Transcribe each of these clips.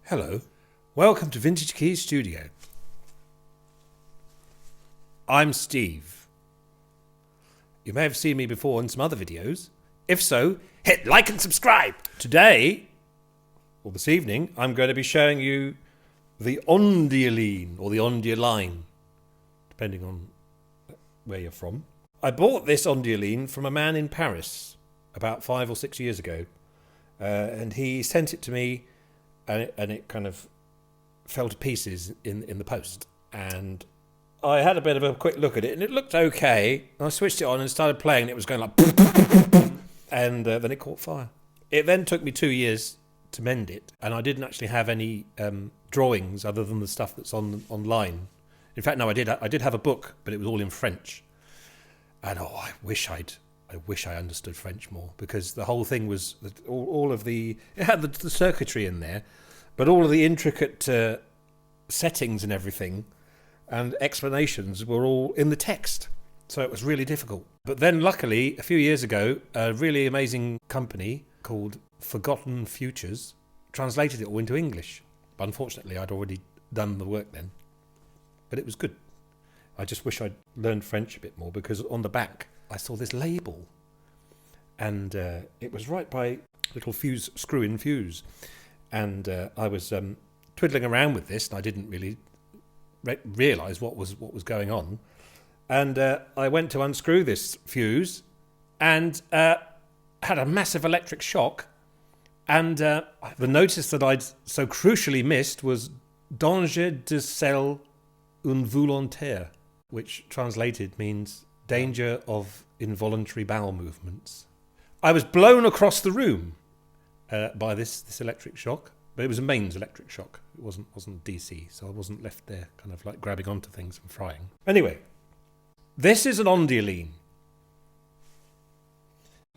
Hello, welcome to Vintage Keys Studio. I'm Steve. You may have seen me before in some other videos. If so, hit like and subscribe. Today, or this evening, I'm going to be showing you the Ondioline, or the Ondioline, depending on where you're from. I bought this Ondioline from a man in Paris about 5 or 6 years ago, and he sent it to me. And it kind of fell to pieces in the post. And I had a bit of a quick look at it, and it looked okay. And I switched it on and started playing, and it was going like... and then it caught fire. It then took me 2 years to mend it, and I didn't actually have any drawings other than the stuff that's online. In fact, no, I did have a book, but it was all in French. And I wish I understood French more, because the whole thing was all of the... It had the circuitry in there, but all of the intricate settings and everything and explanations were all in the text. So it was really difficult. But then luckily, a few years ago, a really amazing company called Forgotten Futures translated it all into English. But unfortunately, I'd already done the work then. But it was good. I just wish I'd learned French a bit more, because on the back I saw this label, and it was right by little screw-in fuse, and I was twiddling around with this, and I didn't really realise what was going on, and I went to unscrew this fuse, and had a massive electric shock, and the notice that I'd so crucially missed was "danger de celle involontaire," which translated means danger of involuntary bowel movements. I was blown across the room by this electric shock, but it was a mains electric shock. It wasn't DC, so I wasn't left there kind of like grabbing onto things and frying. Anyway, this is an Ondioline.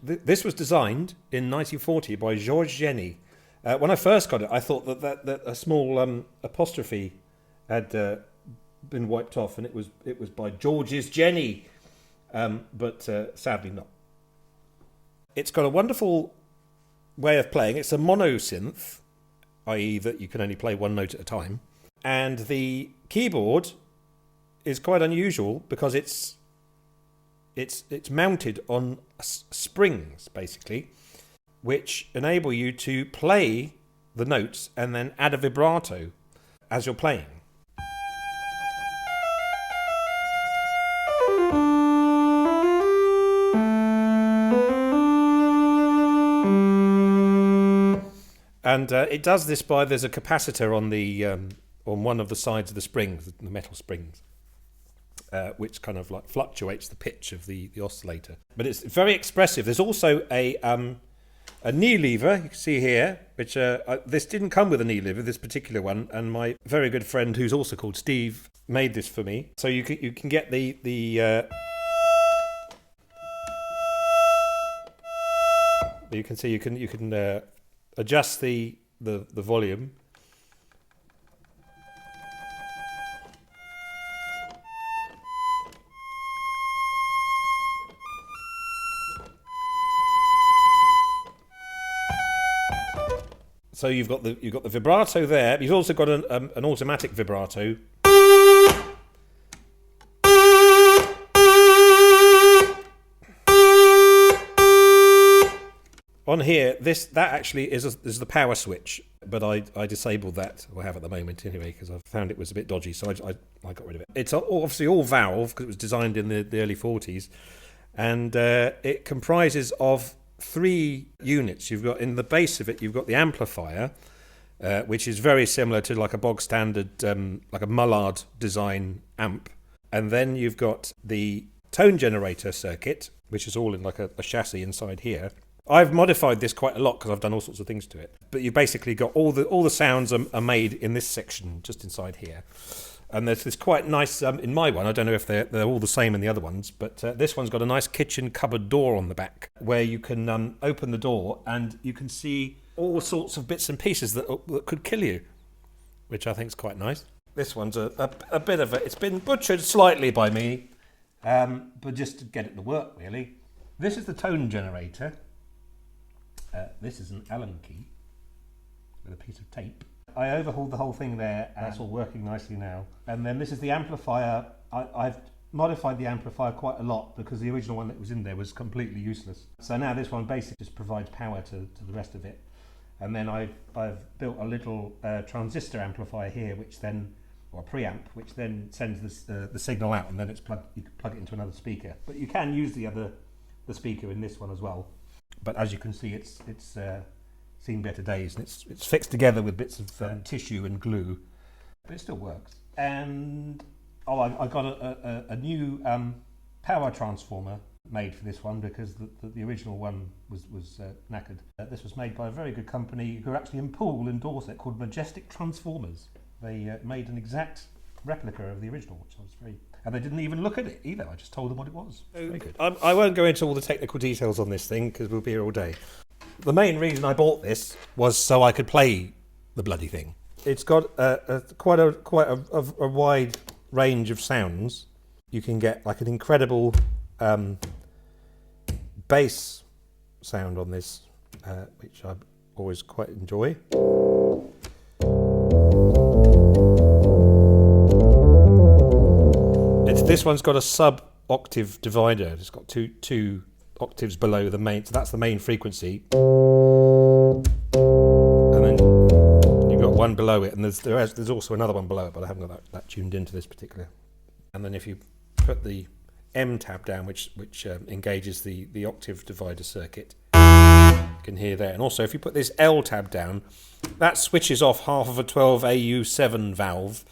This was designed in 1940 by Georges Jenny. When I first got it, I thought that a small apostrophe had been wiped off, and it was by Georges Jenny. But sadly not. It's got a wonderful way of playing. It's a mono synth, i.e. that you can only play one note at a time. And the keyboard is quite unusual, because it's mounted on springs, basically, which enable you to play the notes and then add a vibrato as you're playing. And it does this by, there's a capacitor on the on one of the sides of the springs, the metal springs, which kind of like fluctuates the pitch of the oscillator. But it's very expressive. There's also a knee lever, you can see here, which this didn't come with a knee lever, this particular one, and my very good friend, who's also called Steve, made this for me. So you can get the you can see you can adjust the volume. So you've got the vibrato there. You've also got an automatic vibrato. On here, that actually is the power switch, but I disabled that, or have at the moment anyway, because I found it was a bit dodgy, so I got rid of it. It's obviously all valve, because it was designed in the early 40s, and it comprises of 3 units. You've got, in the base of it, you've got the amplifier, which is very similar to like a bog standard, like a Mullard design amp, and then you've got the tone generator circuit, which is all in like a chassis inside here. I've modified this quite a lot, because I've done all sorts of things to it. But you've basically got all the sounds are made in this section, just inside here. And there's this quite nice, in my one, I don't know if they're all the same in the other ones, but this one's got a nice kitchen cupboard door on the back, where you can open the door and you can see all sorts of bits and pieces that could kill you, which I think is quite nice. This one's a bit of it's been butchered slightly by me, but just to get it to work, really. This is the tone generator. This is an Allen key with a piece of tape. I overhauled the whole thing there, and it's all working nicely now. And then this is the amplifier. I've modified the amplifier quite a lot because the original one that was in there was completely useless. So now this one basically just provides power to the rest of it. And then I've built a little transistor amplifier here, which then, or a preamp, which then sends the signal out, and then you can plug it into another speaker. But you can use the speaker in this one as well. But as you can see, it's seen better days, and it's fixed together with bits of tissue and glue, but it still works. And I got a new power transformer made for this one because the original one was knackered. This was made by a very good company who are actually in Poole in Dorset, called Majestic Transformers. They made an exact replica of the original, which I was very... And they didn't even look at it either. I just told them what it was. Very good. I won't go into all the technical details on this thing because we'll be here all day. The main reason I bought this was so I could play the bloody thing. It's got quite a wide range of sounds. You can get like an incredible bass sound on this, which I always quite enjoy. This one's got a sub-octave divider. It's got two octaves below the main, so that's the main frequency. And then you've got one below it, and there's also another one below it, but I haven't got that tuned into this particular. And then if you put the M tab down, which engages the octave divider circuit, you can hear there. And also if you put this L tab down, that switches off half of a 12 AU7 valve,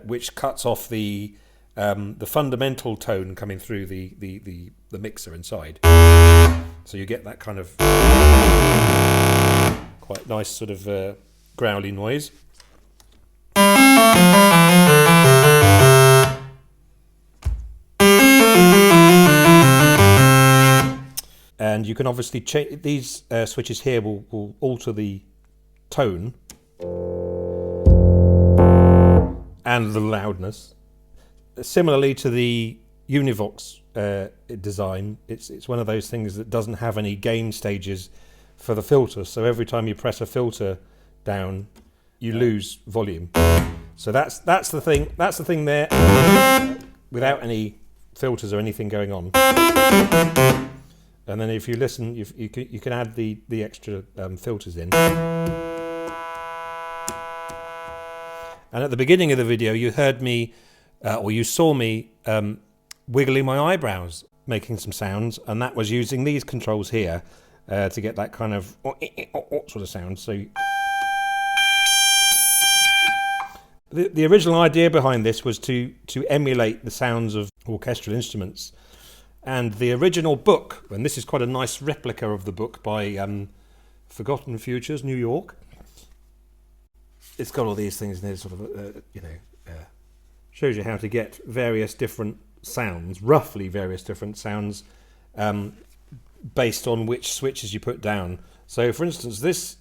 which cuts off the fundamental tone coming through the mixer inside. So you get that kind of quite nice sort of growly noise. And you can obviously change these switches here will alter the tone and the loudness. Similarly to the Univox design, it's one of those things that doesn't have any gain stages for the filter. So every time you press a filter down, you lose volume. So that's the thing. That's the thing there, without any filters or anything going on. And then if you listen, you can add the extra filters in. And at the beginning of the video, you heard me. Or you saw me wiggling my eyebrows, making some sounds, and that was using these controls here to get that kind of sort of sound. So the original idea behind this was to emulate the sounds of orchestral instruments. And the original book, and this is quite a nice replica of the book by Forgotten Futures, New York. It's got all these things in there, sort of, shows you how to get various different sounds, roughly various different sounds, based on which switches you put down. So, for instance, this,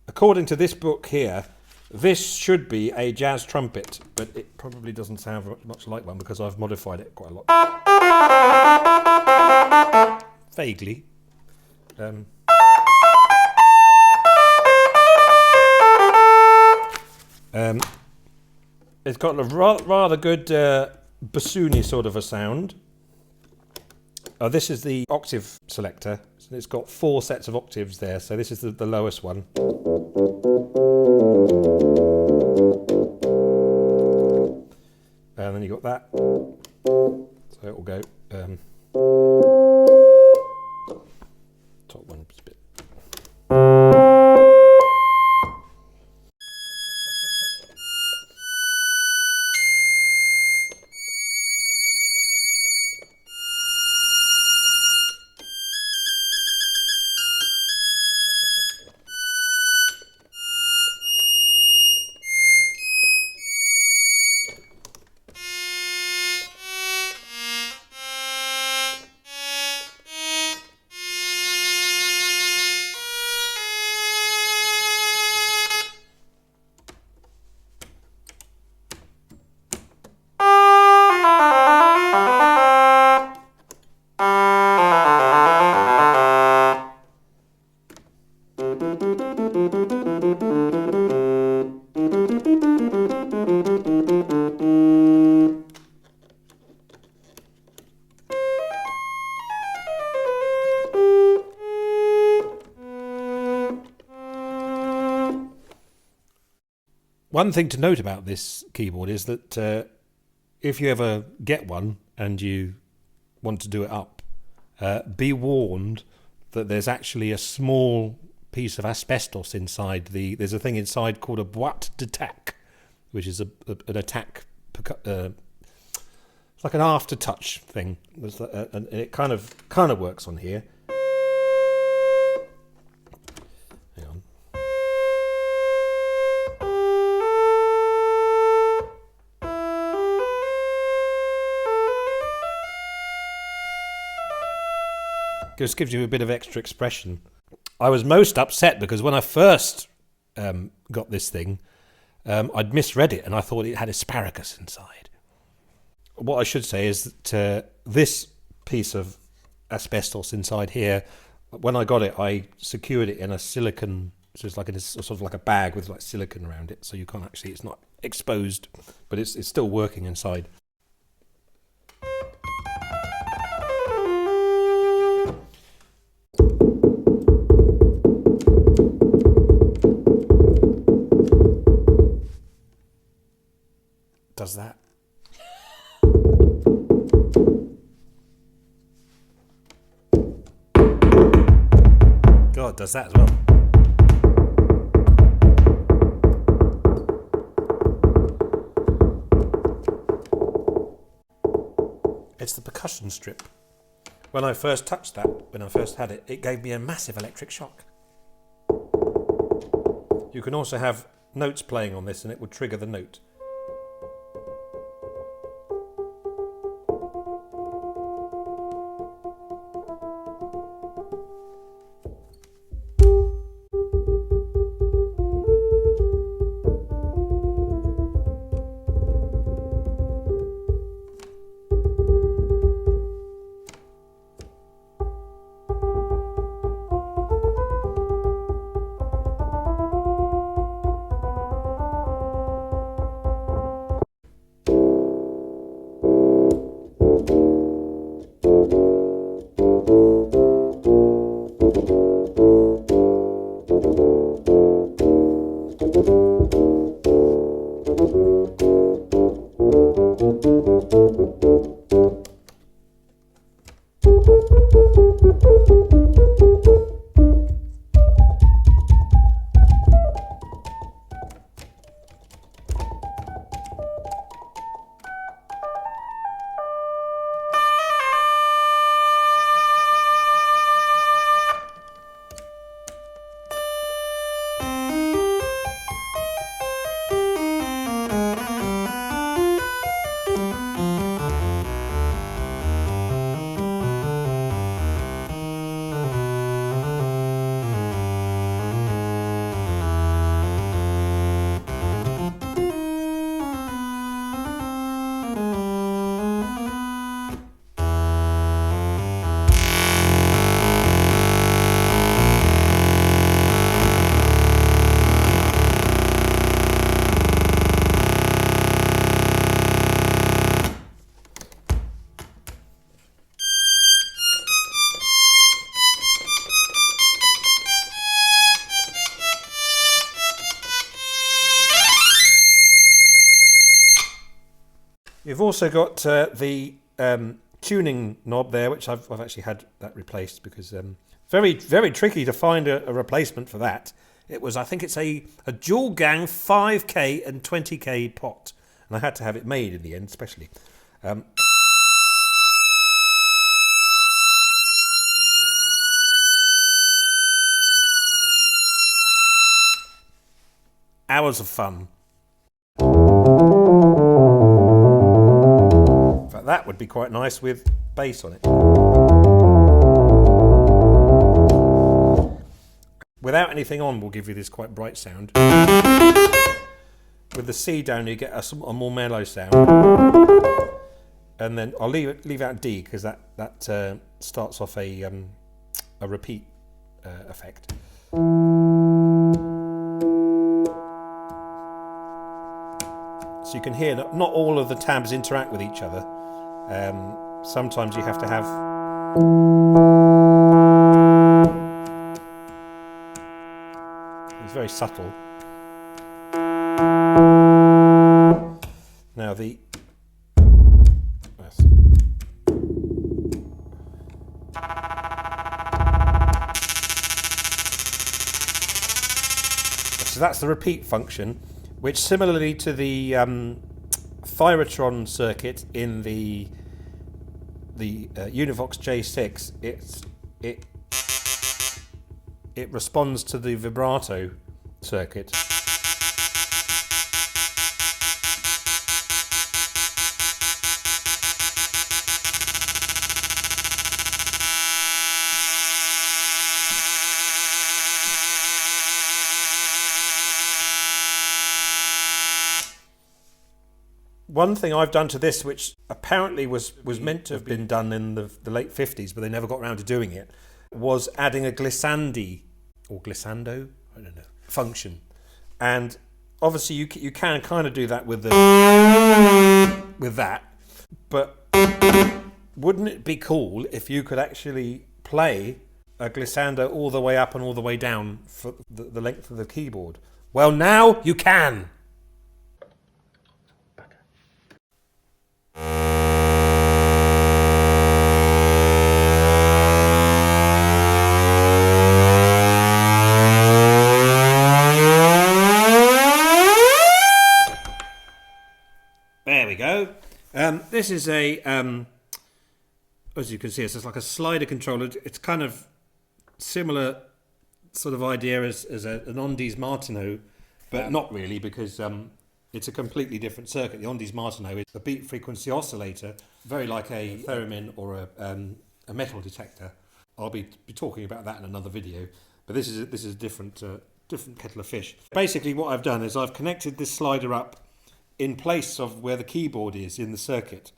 according to this book here, this should be a jazz trumpet, but it probably doesn't sound much like one because I've modified it quite a lot. Vaguely. It's got a rather good bassoony sort of a sound. This is the octave selector. So it's got 4 sets of octaves there, so this is the lowest one. And then you got that. So it will go. Top one is a bit. One thing to note about this keyboard is that if you ever get one and you want to do it up, be warned that there's actually a small piece of asbestos inside there's a thing inside called a boîte d'attaque, which is an attack, it's like an aftertouch thing, and it kind of works on here. Hang on. Just gives you a bit of extra expression. I was most upset because when I first got this thing, I'd misread it and I thought it had asparagus inside. What I should say is that this piece of asbestos inside here, when I got it, I secured it in a silicone, so it's like in a, sort of like a bag with like silicone around it, so you can't actually, it's not exposed, but it's still working inside. Does that. God, does that as well. It's the percussion strip. When I first touched that, when I first had it, it gave me a massive electric shock. You can also have notes playing on this and it would trigger the note. You've also got the tuning knob there, which I've actually had that replaced because very tricky to find a replacement for that. It was, I think it's a dual gang 5K and 20K pot, and I had to have it made in the end, especially. Hours of fun. In fact, that would be quite nice with bass on it. Without anything on, we'll give you this quite bright sound. With the C down, you get a more mellow sound. And then I'll leave out D because that starts off a repeat effect. So you can hear that not all of the tabs interact with each other. Sometimes you have to have... It's very subtle. the... Yes. So that's the repeat function, which similarly to the Thyratron circuit in the Univox J6, it responds to the vibrato circuit. One thing I've done to this, which apparently was meant to have been done in the late 50s, but they never got around to doing it, was adding a glissandi, or glissando, I don't know, function. And obviously you can kind of do that with that, but wouldn't it be cool if you could actually play a glissando all the way up and all the way down for the length of the keyboard? Well, now you can! There we go. This is a, as you can see, it's just like a slider controller. It's kind of similar sort of idea as an Ondi's Martineau, but not really, because it's a completely different circuit. The Ondi's Martineau is a beat frequency oscillator, very like a theremin or a metal detector. I'll be talking about that in another video, but this is a different kettle of fish. Basically, what I've done is I've connected this slider up in place of where the keyboard is in the circuit.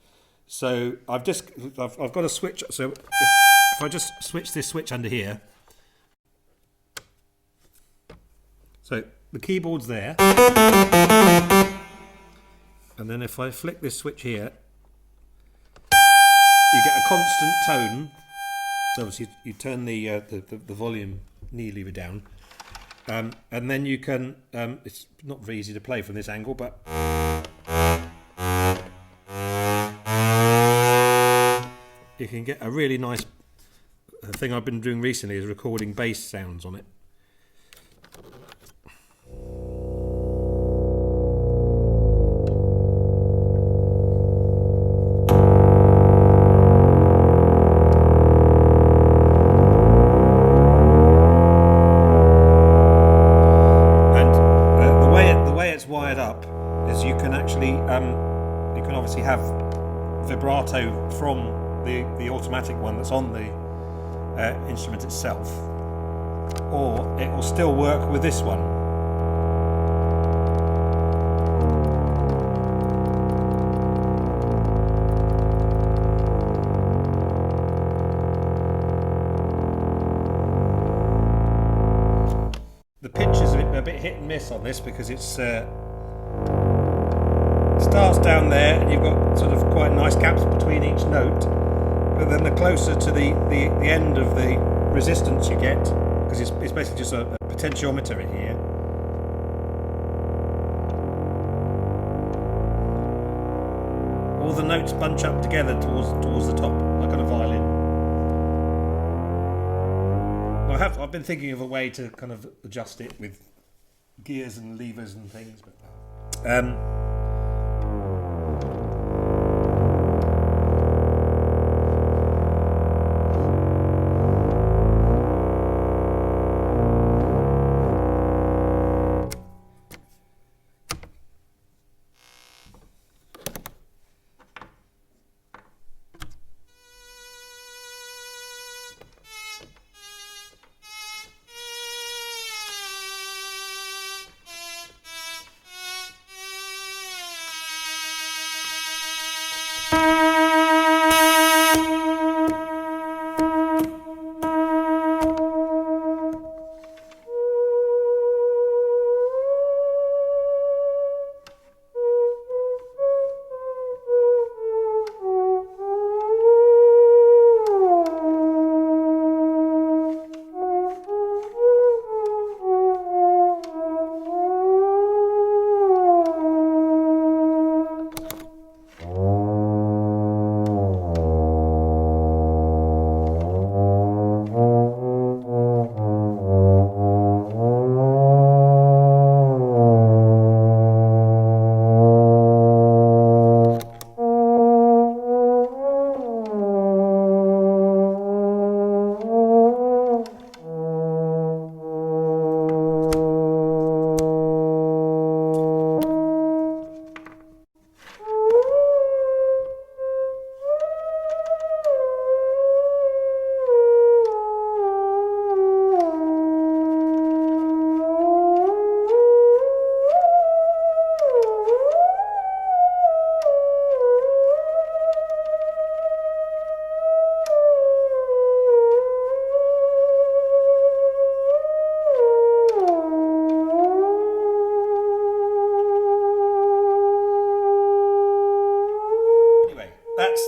So I've got a switch. So if I just switch this switch under here, so the keyboard's there, and then if I flick this switch here, you get a constant tone. So obviously you turn the volume knee lever down, and then you can. It's not very easy to play from this angle, but you can get a really nice thing I've been doing recently is recording bass sounds on it. And the way it's wired up is you can actually you can obviously have vibrato from the automatic one that's on the instrument itself, or it will still work with this one. The pitch is a bit hit and miss on this because it's starts down there and you've got sort of quite nice gaps between each note, but then the closer to the end of the resistance you get, because it's basically just a potentiometer in here, all the notes bunch up together towards the top, like on a violin. Well, I've been thinking of a way to kind of adjust it with gears and levers and things, but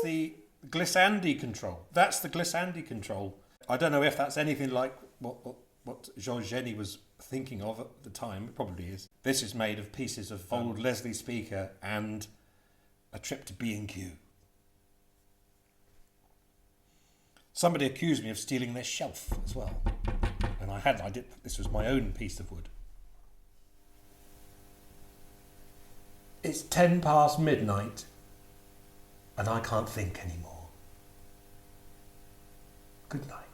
the glissando control. That's the glissando control. I don't know if that's anything like what Georges Jenny was thinking of at the time. It probably is. This is made of pieces of old Leslie speaker and a trip to B&Q. Somebody accused me of stealing their shelf as well. And I did. This was my own piece of wood. It's 10 past midnight and I can't think anymore. Good night.